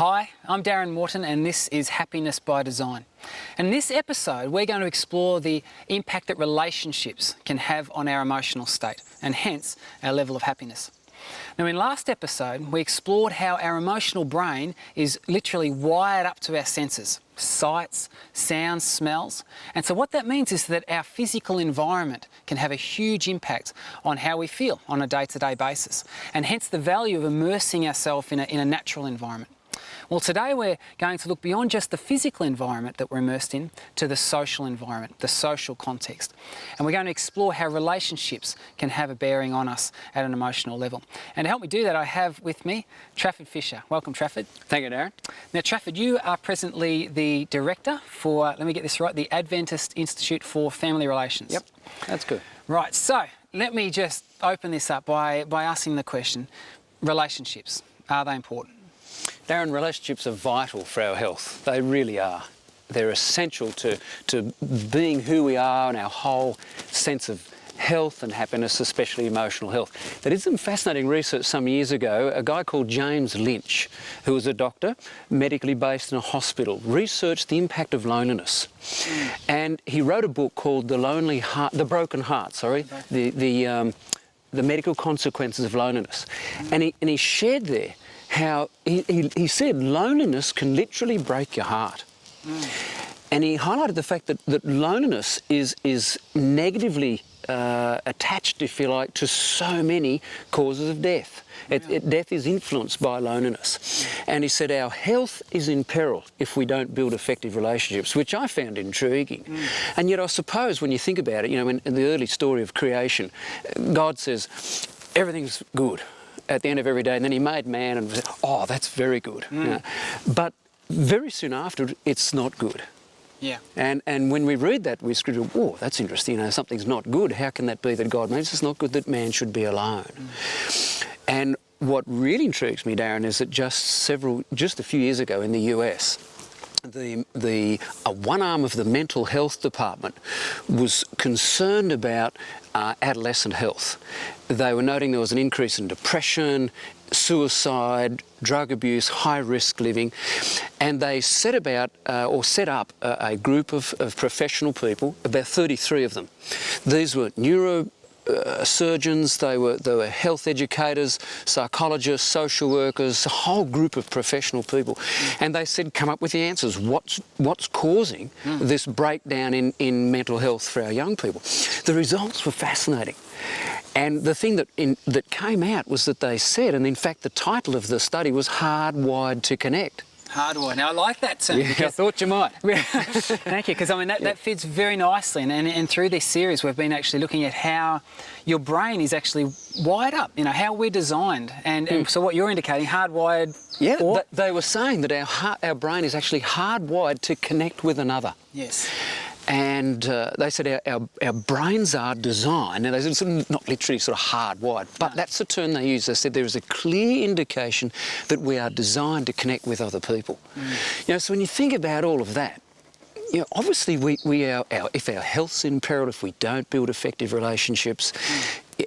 Hi, I'm Darren Morton and this is Happiness by Design. In this episode, we're going to explore the impact that relationships can have on our emotional state and hence our level of happiness. Now, in last episode, we explored how our emotional brain is literally wired up to our senses, sights, sounds, smells. And so what that means is that our physical environment can have a huge impact on how we feel on a day-to-day basis, and hence the value of immersing ourselves in a natural environment. Well, today we're going to look beyond just the physical environment that we're immersed in to the social environment, the social context. And we're going to explore how relationships can have a bearing on us at an emotional level. And to help me do that, I have with me Trafford Fisher. Welcome, Trafford. Thank you, Darren. Now, Trafford, you are presently the director for, let me get this right, the Adventist Institute for Family Relations. Yep, that's good. Right, so let me just open this up by asking the question, relationships, are they important? Darren, relationships are vital for our health. They really are. They're essential to being who we are and our whole sense of health and happiness, especially emotional health. There did some fascinating research some years ago. A guy called James Lynch, who was a doctor, medically based in a hospital, researched the impact of loneliness. And he wrote a book called The Medical Consequences of Loneliness. And he shared there how he said loneliness can literally break your heart. And he highlighted the fact that loneliness is negatively attached, if you like, to so many causes of death. Death is influenced by loneliness. And he said our health is in peril if we don't build effective relationships, which I found intriguing. And yet I suppose when you think about it, you know, in the early story of creation, God says everything's good at the end of every day, and then he made man and said, oh, that's very good. You know? But very soon after, it's not good. Yeah. And when we read that, we scripture, whoa, that's interesting, you know, something's not good. How can that be that God made? It's not good that man should be alone. And what really intrigues me, Darren, is that just a few years ago in the US, one arm of the mental health department was concerned about adolescent health. They were noting there was an increase in depression, suicide, drug abuse, high-risk living, and they set up a group of professional people, about 33 of them. These were surgeons, they were health educators, psychologists, social workers, a whole group of professional people. And they said, come up with the answers. What's causing this breakdown in mental health for our young people? The results were fascinating. And the thing that came out was that they said, and in fact the title of the study was Hardwired to Connect. Hardwired. Now, I like that term. Yeah, I thought you might. Thank you, because I mean that fits very nicely. And through this series, we've been actually looking at how your brain is actually wired up. You know how we're designed, and so what you're indicating, hardwired. Yeah, for? They were saying that our brain is actually hardwired to connect with another. Yes. And they said our brains are designed, and they said sort of not literally sort of hardwired, but that's the term they used. They said there is a clear indication that we are designed to connect with other people. You know, so when you think about all of that, you know, obviously if our health's in peril, if we don't build effective relationships,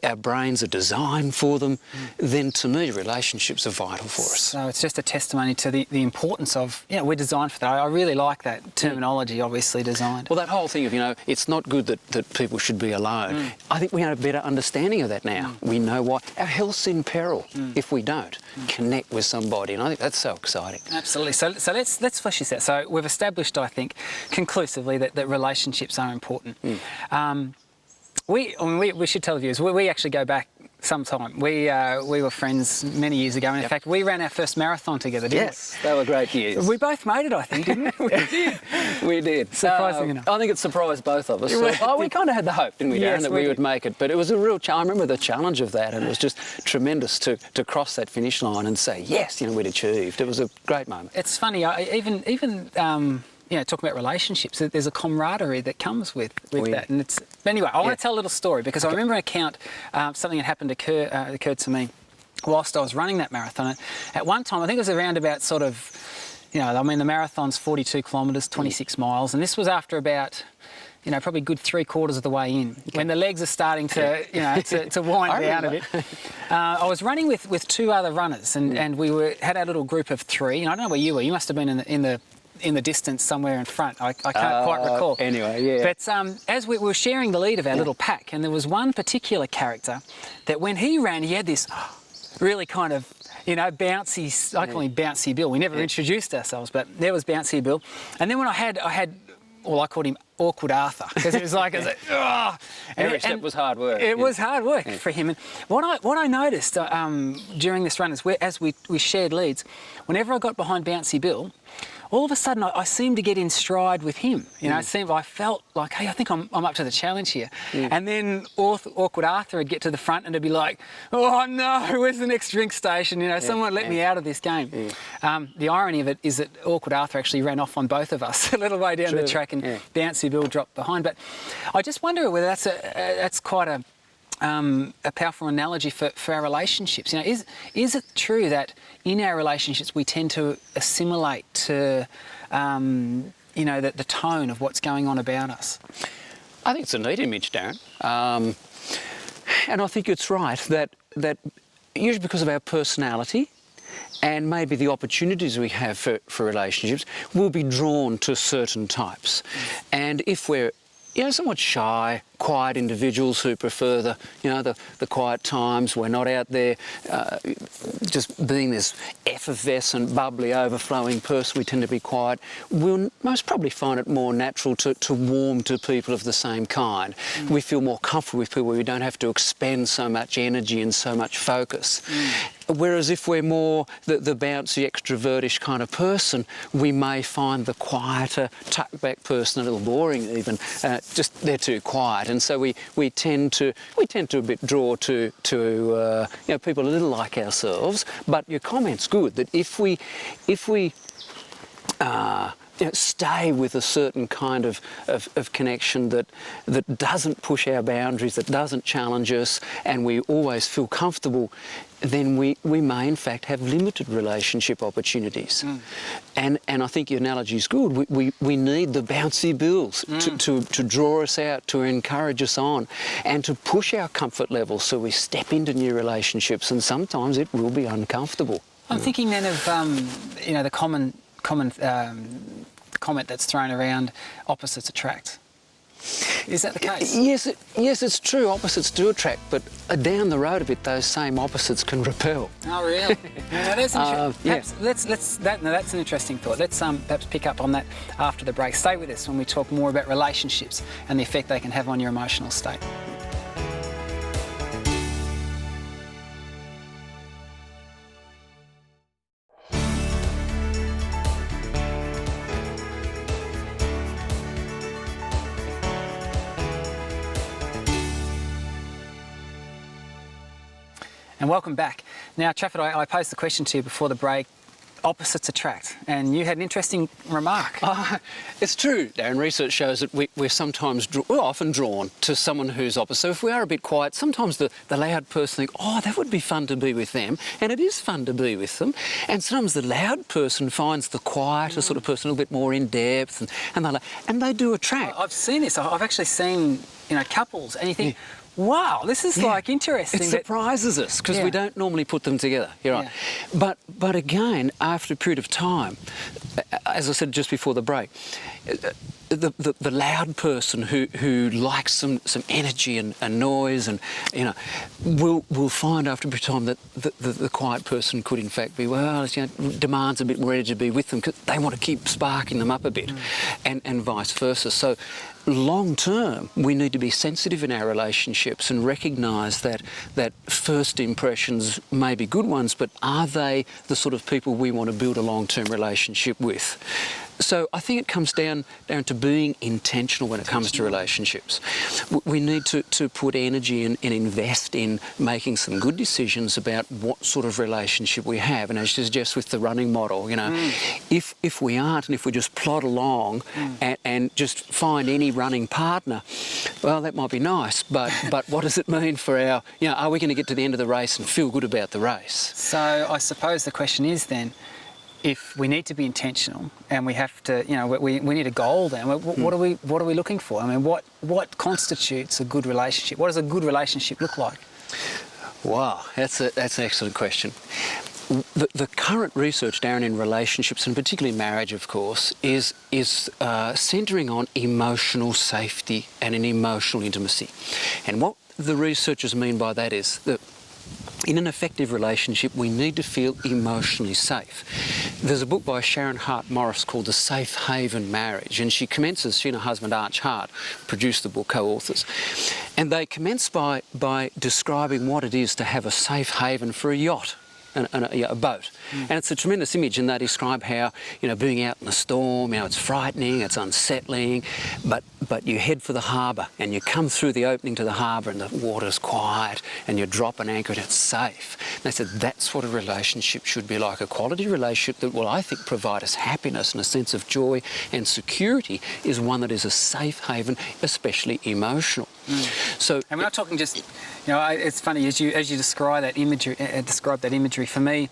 our brains are designed for them, then to me relationships are vital for us. So it's just a testimony to the importance of, you know, we're designed for that. I really like that terminology, obviously designed. Well, that whole thing of, you know, it's not good that people should be alone. I think we have a better understanding of that now. We know why. Our health's in peril if we don't connect with somebody, and I think that's so exciting. Absolutely. So let's flesh this out. So we've established, I think, conclusively that relationships are important. We should tell the viewers, we actually go back some time. We were friends many years ago, and in fact, we ran our first marathon together, didn't we? Yes, they were great years. We both made it, I think, didn't we? We did. We did. Surprisingly enough. I think it surprised both of us. So, we kind of had the hope, didn't we, Darren, Yes, that we would make it. But it was a real challenge. I remember the challenge of that, and it was just tremendous to cross that finish line and say, yes, you know, we'd achieved. It was a great moment. It's funny, even you know, talking about relationships, there's a camaraderie that comes with that. And but anyway, I want to tell a little story because I remember an account, something that happened occurred to me whilst I was running that marathon. At one time, I think it was around about sort of, you know, I mean, the marathon's 42 kilometres, 26 miles, and this was after about, probably good 3/4 of the way in, when the legs are starting to, to wind down a bit. I was running with two other runners, and we had our little group of three. And I don't know where you were. You must have been in the distance somewhere in front. I can't quite recall. Anyway, yeah. But as we were sharing the lead of our little pack, and there was one particular character that when he ran, he had this really kind of, bouncy, I call him Bouncy Bill. We never introduced ourselves, but there was Bouncy Bill. And then when I called him Awkward Arthur, because it was like, Every step was hard work. It was hard work for him. And what I noticed during this run is as we shared leads, whenever I got behind Bouncy Bill, all of a sudden I seemed to get in stride with him. I felt like, hey, I think I'm up to the challenge here. And then Awkward Arthur would get to the front and it'd be like, oh no, where's the next drink station? Someone let me out of this game. The irony of it is that Awkward Arthur actually ran off on both of us a little way down the track, and Bouncy Bill dropped behind. But I just wonder whether that's quite a powerful analogy for our relationships. Is it true that in our relationships we tend to assimilate to the tone of what's going on about us? I think it's a neat image, Darren. And I think it's right that usually because of our personality and maybe the opportunities we have for relationships, we'll be drawn to certain types. And if we're somewhat shy, quiet individuals who prefer the quiet times, we're not out there just being this effervescent, bubbly, overflowing person, we tend to be quiet, we'll most probably find it more natural to warm to people of the same kind. We feel more comfortable with people where we don't have to expend so much energy and so much focus. Whereas if we're more the bouncy, extrovertish kind of person, we may find the quieter, tucked back person a little boring even. Just they're too quiet, and so we tend to a bit draw to people a little like ourselves. But your comment's good that if we stay with a certain kind of connection that doesn't push our boundaries, that doesn't challenge us, and we always feel comfortable, then we may in fact have limited relationship opportunities. And I think your analogy is good. We need the bouncy bills to draw us out, to encourage us on, and to push our comfort levels so we step into new relationships, and sometimes it will be uncomfortable. I'm thinking then of the common comment that's thrown around, opposites attract. Is that the case? Yes, it's true. Opposites do attract, but down the road a bit, those same opposites can repel. Oh, really? That's an interesting thought. Let's perhaps pick up on that after the break. Stay with us when we talk more about relationships and the effect they can have on your emotional state. And welcome back. Now, Trafford, I posed the question to you before the break, opposites attract, and you had an interesting remark. It's true, Darren. Research shows that we're often drawn to someone who's opposite. So if we are a bit quiet, sometimes the loud person thinks, oh, that would be fun to be with them, and it is fun to be with them. And sometimes the loud person finds the quieter sort of person a little bit more in depth, and they do attract. I've seen this. I've actually seen couples, and you think, wow, this is like interesting. It surprises us because we don't normally put them together. You're right. But again, after a period of time, as I said just before the break, the loud person who likes some energy and noise, and will find after a bit of time that the quiet person could in fact be demands a bit more energy to be with them because they want to keep sparking them up a bit, and vice versa. So long term, we need to be sensitive in our relationships and recognise that first impressions may be good ones, but are they the sort of people we want to build a long-term relationship with? So I think it comes down to being intentional when it comes to relationships. We need to put energy and invest in making some good decisions about what sort of relationship we have. And as you suggest with the running model, if we aren't, and if we just plod along and just find any running partner, well, that might be nice, but what does it mean for our, are we going to get to the end of the race and feel good about the race? So I suppose the question is then, if we need to be intentional and we have to, we need a goal then, what are we looking for? I mean, what constitutes a good relationship? What does a good relationship look like? Wow, that's an excellent question. The current research, Darren, in relationships, and particularly marriage, of course, is centering on emotional safety and an emotional intimacy. And what the researchers mean by that is that in an effective relationship, we need to feel emotionally safe. There's a book by Sharon Hart Morris called The Safe Haven Marriage, and she and her husband Arch Hart produced the book, co-authors. And they commence by describing what it is to have a safe haven for a yacht. A boat. And it's a tremendous image, and they describe how, being out in a storm, it's frightening, it's unsettling, but you head for the harbour and you come through the opening to the harbour and the water's quiet and you drop an anchor and it's safe. And they said that's what a relationship should be like. A quality relationship that will, I think, provide us happiness and a sense of joy and security is one that is a safe haven, especially emotional. So, and we're not talking just, it's funny as you describe that imagery. For me,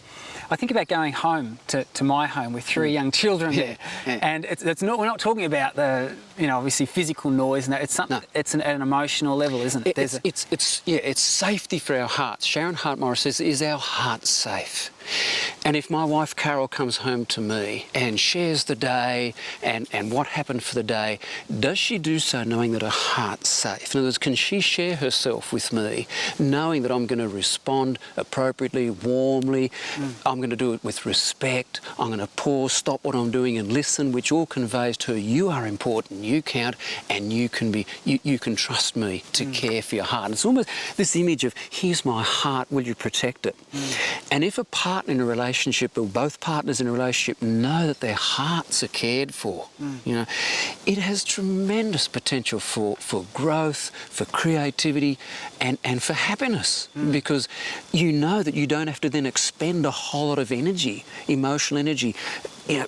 I think about going home to my home with 3 young children there, and we're not talking about the obviously physical noise. No, it's something. No. It's an emotional level, isn't it? It's safety for our hearts. Sharon Hart Morris says, "Is our heart safe?" And if my wife Carol comes home to me and shares the day and what happened for the day, does she do so knowing that her heart's safe? In other words, can she share herself with me knowing that I'm going to respond appropriately, warmly, I'm going to do it with respect, I'm going to pause, stop what I'm doing and listen, which all conveys to her, you are important, you count, and you can trust me to care for your heart. And it's almost this image of, here's my heart, will you protect it? And if a partner in a relationship, or both partners in a relationship, know that their hearts are cared for, it has tremendous potential for growth, for creativity, and for happiness, because you know that you don't have to then expend a whole lot of energy, emotional energy,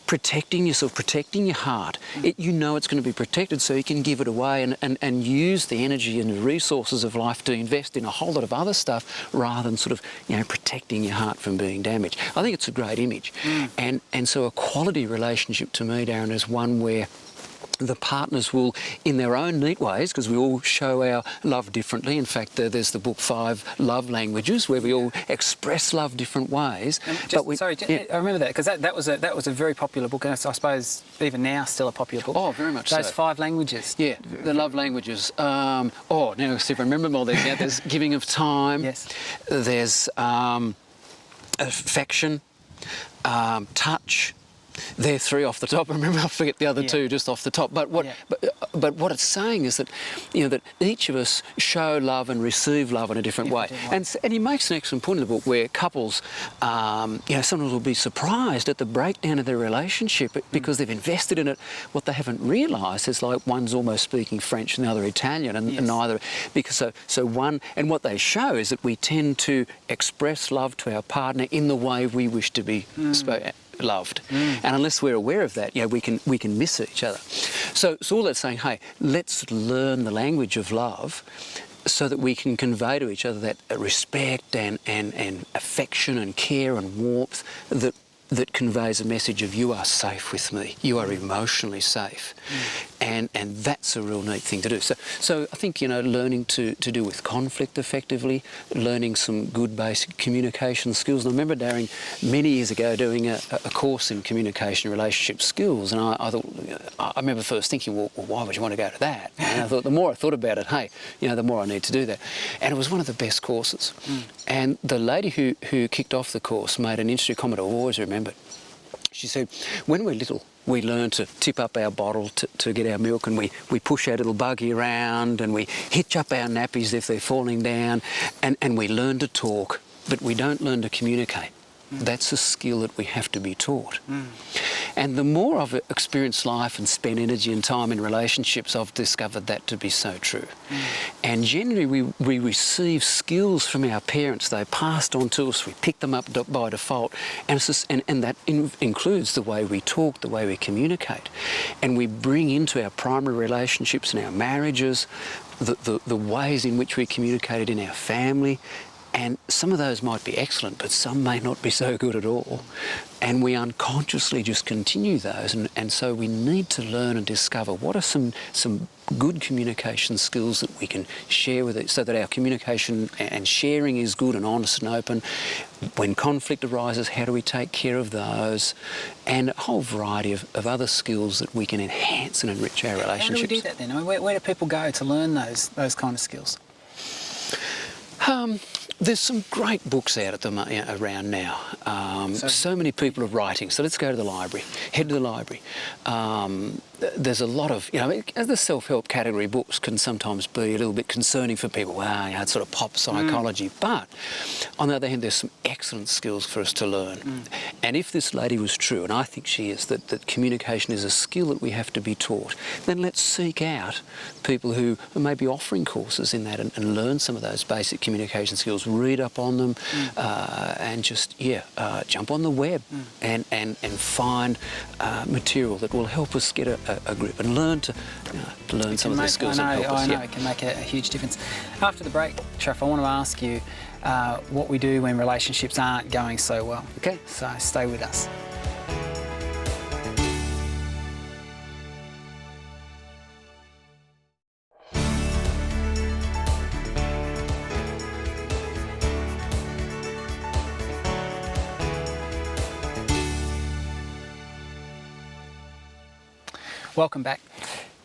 protecting yourself, protecting your heart. You know it's going to be protected, so you can give it away and use the energy and the resources of life to invest in a whole lot of other stuff rather than sort of, protecting your heart from being damaged. I think it's a great image. And so a quality relationship to me, Darren, is one where the partners will, in their own neat ways, because we all show our love differently. In fact, there's the book 5 Love Languages, where we all express love different ways. I remember that, because that was a very popular book, and I suppose even now still a popular book. Oh, very much Those so. 5 languages. Yeah, the love languages. Now I see if I remember more. There's giving of time. Yes. There's affection, touch. They're 3 off the top. I remember, I forget the other 2 just off the top. But what what it's saying is that that each of us show love and receive love in a different way. And he makes an excellent point in the book where couples, sometimes will be surprised at the breakdown of their relationship because they've invested in it. What they haven't realised is, like, one's almost speaking French and the other Italian, and neither, because so one, and what they show is that we tend to express love to our partner in the way we wish to be loved, and unless we're aware of that, we can miss each other. So all that's saying, hey, let's learn the language of love, so that we can convey to each other that respect and affection and care and warmth that conveys a message of, you are safe with me, you are emotionally safe. And that's a real neat thing to do. So I think, learning to deal with conflict effectively, learning some good basic communication skills. And I remember, Darren, many years ago doing a course in communication and relationship skills, and I thought, I remember first thinking, well, why would you want to go to that? And I thought, the more I thought about it, hey, the more I need to do that. And it was one of the best courses. And the lady who kicked off the course made an interesting comment I've always remembered. She said, when we're little, we learn to tip up our bottle to get our milk, and we push our little buggy around, and we hitch up our nappies if they're falling down, and we learn to talk, but we don't learn to communicate. That's a skill that we have to be taught. And the more I've experienced life and spent energy and time in relationships, I've discovered that to be so true. And generally we receive skills from our parents. They're passed on to us. We pick them up by default. And that includes the way we talk, the way we communicate. And we bring into our primary relationships and our marriages the ways in which we communicated in our family. And some of those might be excellent, but some may not be so good at all. And we unconsciously just continue those. And so we need to learn and discover what are some good communication skills that we can share with it so that our communication and sharing is good and honest and open. When conflict arises, how do we take care of those? And a whole variety of other skills that we can enhance and enrich our relationships. How do we do that then? I mean, where do people go to learn those kind of skills? There's some great books out around now. So many people are writing. So let's go to the library. Head to the library. There's a lot of, the self-help category books can sometimes be a little bit concerning for people. Wow, it's sort of pop psychology. But on the other hand, there's some excellent skills for us to learn. And if this lady was true, and I think she is, that communication is a skill that we have to be taught, then let's seek out people who are maybe offering courses in that and learn some of those basic communication skills, read up on them, and just, jump on the web and find material that will help us get a grip and learn to learn some of the skills that help us. I know, it can make a huge difference. After the break, Traff, I want to ask you what we do when relationships aren't going so well. Okay. So stay with us. Welcome back.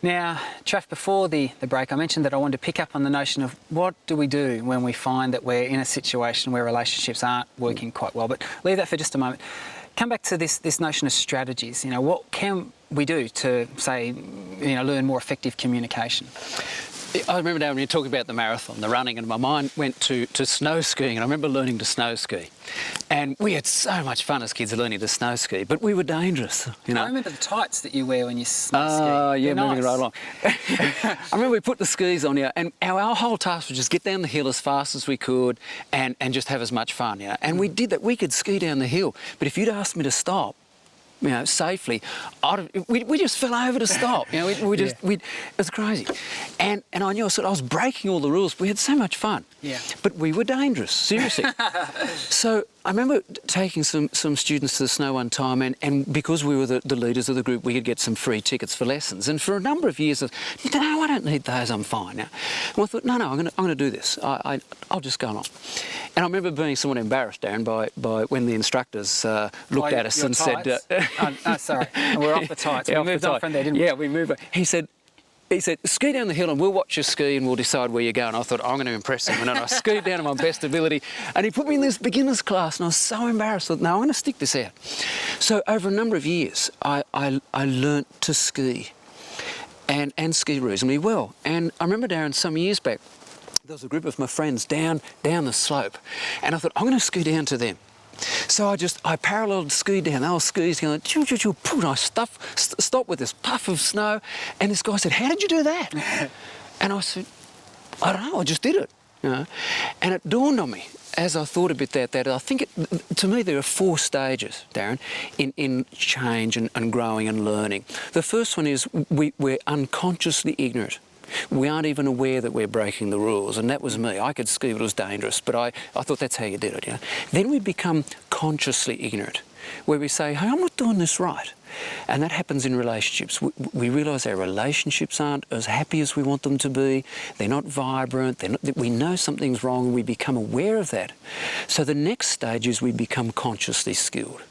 Now, Traff, before the break, I mentioned that I wanted to pick up on the notion of what do we do when we find that we're in a situation where relationships aren't working quite well. But leave that for just a moment. Come back to this notion of strategies. What can we do to, say, learn more effective communication? I remember now when you talk about the marathon, the running, and my mind went to snow skiing, and I remember learning to snow ski. And we had so much fun as kids learning to snow ski, but we were dangerous, I remember the tights that you wear when you snow ski. Oh, yeah, They're moving nice. right along. I remember we put the skis on, and our whole task was just get down the hill as fast as we could and just have as much fun, And we did that. We could ski down the hill, but if you'd asked me to stop, safely, we just fell over to stop. It was crazy. And I knew I was breaking all the rules. We had so much fun. Yeah. But we were dangerous, seriously. So I remember taking some students to the snow one time, and because we were the leaders of the group, we could get some free tickets for lessons. And for a number of years, no, I don't need those, I'm fine. And I thought, no, I'm going to do this. I'll just go along. And I remember being somewhat embarrassed, Darren, by when the instructors looked at us and said... sorry, we're off the tights. Yeah, we moved on from there, didn't we? Yeah, we moved on. He said, ski down the hill and we'll watch you ski and we'll decide where you go. And I thought, I'm going to impress him. And I skied down to my best ability. And he put me in this beginner's class and I was so embarrassed. I thought, no, I'm going to stick this out. So over a number of years, I learnt to ski and ski reasonably well. And I remember, Darren, some years back, there was a group of my friends down the slope. And I thought, I'm going to ski down to them. So I paralleled ski down. They were skis going, choo, choo, choo, poo, and I stopped with this puff of snow. And this guy said, how did you do that? And I said, I don't know, I just did it. And it dawned on me as I thought about that I think, to me, there are 4 stages, Darren, in change and growing and learning. The first one is we're unconsciously ignorant. We aren't even aware that we're breaking the rules, and that was me. I could ski, but it was dangerous, but I thought that's how you did it. Then we become consciously ignorant, where we say, hey, I'm not doing this right. And that happens in relationships. We realise our relationships aren't as happy as we want them to be. They're not vibrant. We know something's wrong, and we become aware of that. So the next stage is we become consciously skilled.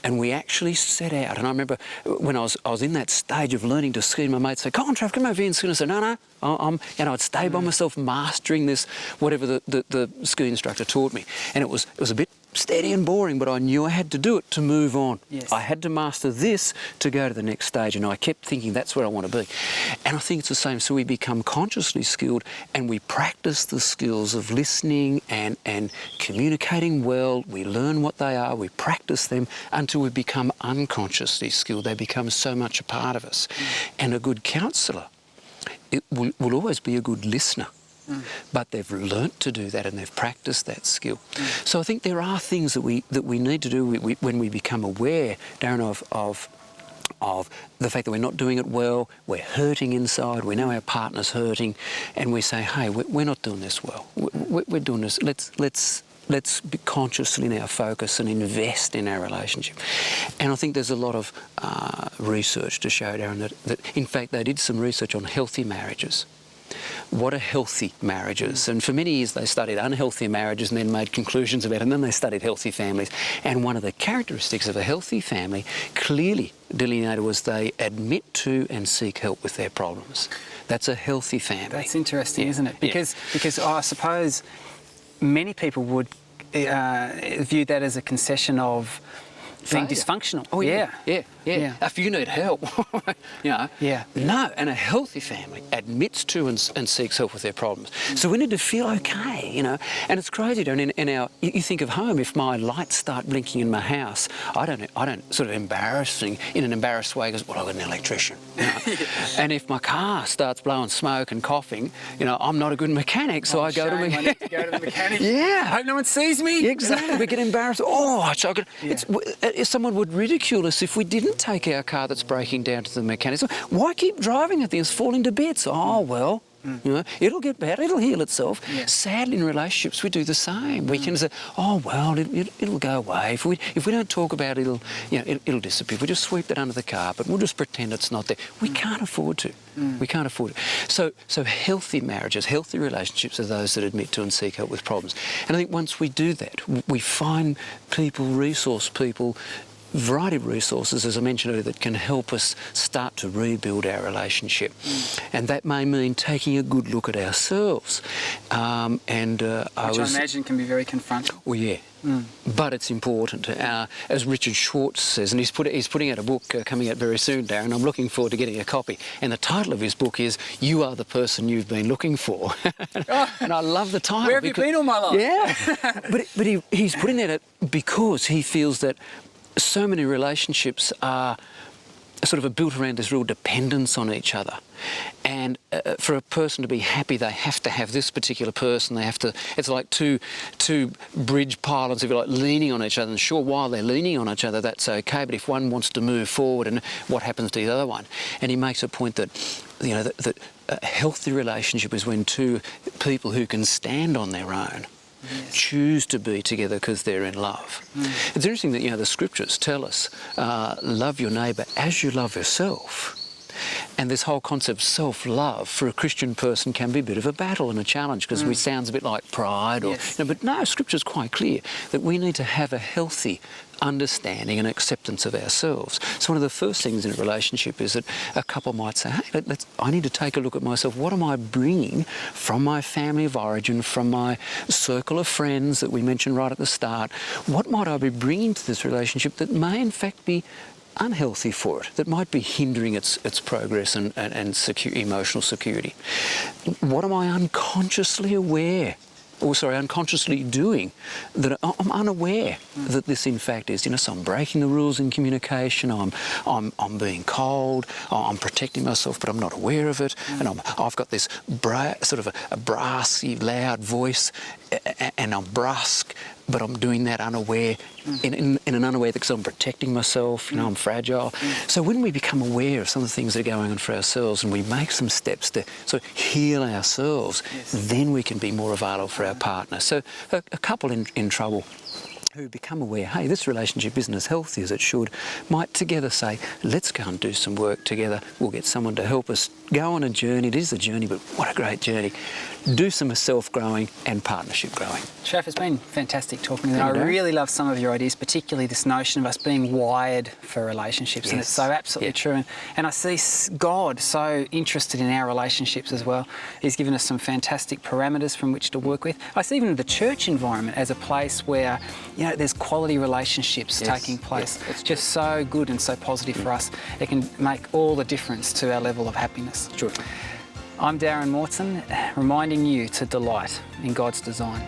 And we actually set out. And I remember when I was in that stage of learning to ski, my mates said, come on, Trav, come over here and ski. And I said, no, I'd stay by myself mastering this, whatever the ski instructor taught me. And it was a bit steady and boring, but I knew I had to do it to move on. Yes. I had to master this to go to the next stage, and I kept thinking that's where I want to be. And I think it's the same. So we become consciously skilled, and we practice the skills of listening and communicating well. We learn what they are, we practice them until we become unconsciously skilled. They become so much a part of us. And a good counsellor will always be a good listener. But they've learnt to do that and they've practiced that skill. So I think there are things that we need to do when we become aware, Darren, of of the fact that we're not doing it well, we're hurting inside, we know our partner's hurting, and we say, hey, we're not doing this well. We're doing this. Let's be conscious in our focus and invest in our relationship. And I think there's a lot of research to show, Darren, that in fact they did some research on healthy marriages. What are healthy marriages? And for many years they studied unhealthy marriages and then made conclusions about it, and then they studied healthy families. And one of the characteristics of a healthy family, clearly delineated, was they admit to and seek help with their problems. That's a healthy family. That's interesting, isn't it? Because I suppose many people would view that as a concession of being dysfunctional. Oh, yeah. If you need help, No. And a healthy family admits to and seeks help with their problems. So we need to feel okay, And it's crazy, you think of home. If my lights start blinking in my house, I don't sort of in an embarrassed way, goes, well, I've got an electrician. And if my car starts blowing smoke and coughing, I'm not a good mechanic, so I go to I need to go to the mechanic. Yeah. I hope no one sees me. Exactly. We get embarrassed. Someone would ridicule us if we didn't take our car that's breaking down to the mechanic. So why keep driving it? It's falling to bits. Oh, well, it'll get better. It'll heal itself. Yeah. Sadly, in relationships, we do the same. We can say, oh, well, it'll go away. If we don't talk about it, it'll disappear. We just sweep that under the carpet. We'll just pretend it's not there. We can't afford to. We can't afford it. So healthy marriages, healthy relationships are those that admit to and seek help with problems. And I think once we do that, we find resource people, variety of resources, as I mentioned earlier, that can help us start to rebuild our relationship. And that may mean taking a good look at ourselves. Which I imagine can be very confronting. Well, yeah. But it's important. As Richard Schwartz says, and he's putting out a book coming out very soon, Darren. I'm looking forward to getting a copy. And the title of his book is "You Are the Person You've Been Looking For." And I love the title. Where have you been all my life? Yeah. But he's putting that out because he feels that so many relationships are sort of built around this real dependence on each other. And for a person to be happy, they have to have this particular person. It's like two bridge pylons, if you like, leaning on each other. And sure, while they're leaning on each other, that's okay. But if one wants to move forward, and what happens to the other one? And he makes a point that, that a healthy relationship is when two people who can stand on their own choose to be together because they're in love. It's interesting that the scriptures tell us love your neighbour as you love yourself. And this whole concept of self-love for a Christian person can be a bit of a battle and a challenge because it sounds a bit like pride. But no, Scripture's quite clear that we need to have a healthy understanding and acceptance of ourselves. So one of the first things in a relationship is that a couple might say, hey, I need to take a look at myself. What am I bringing from my family of origin, from my circle of friends that we mentioned right at the start? What might I be bringing to this relationship that may in fact be unhealthy for it, that might be hindering its progress and emotional security? What am I unconsciously doing that I'm unaware that this in fact is? So I'm breaking the rules in communication. I'm being cold. I'm protecting myself, but I'm not aware of it. And I've got this sort of a brassy, loud voice, and I'm brusque, but I'm doing that unaware, in an unaware because I'm protecting myself. I'm fragile. So when we become aware of some of the things that are going on for ourselves, and we make some steps to sort of heal ourselves, then we can be more available for our partner. So a couple in trouble who become aware, hey, this relationship isn't as healthy as it should, might together say, let's go and do some work together. We'll get someone to help us go on a journey. It is a journey, but what a great journey. Do some self-growing and partnership growing. Shaf, it's been fantastic talking to you. I really love some of your ideas, particularly this notion of us being wired for relationships, and it's so absolutely true. And I see God so interested in our relationships as well. He's given us some fantastic parameters from which to work with. I see even the church environment as a place where, there's quality relationships taking place. It's just so good and so positive for us. It can make all the difference to our level of happiness. Sure. I'm Darren Morton, reminding you to delight in God's design.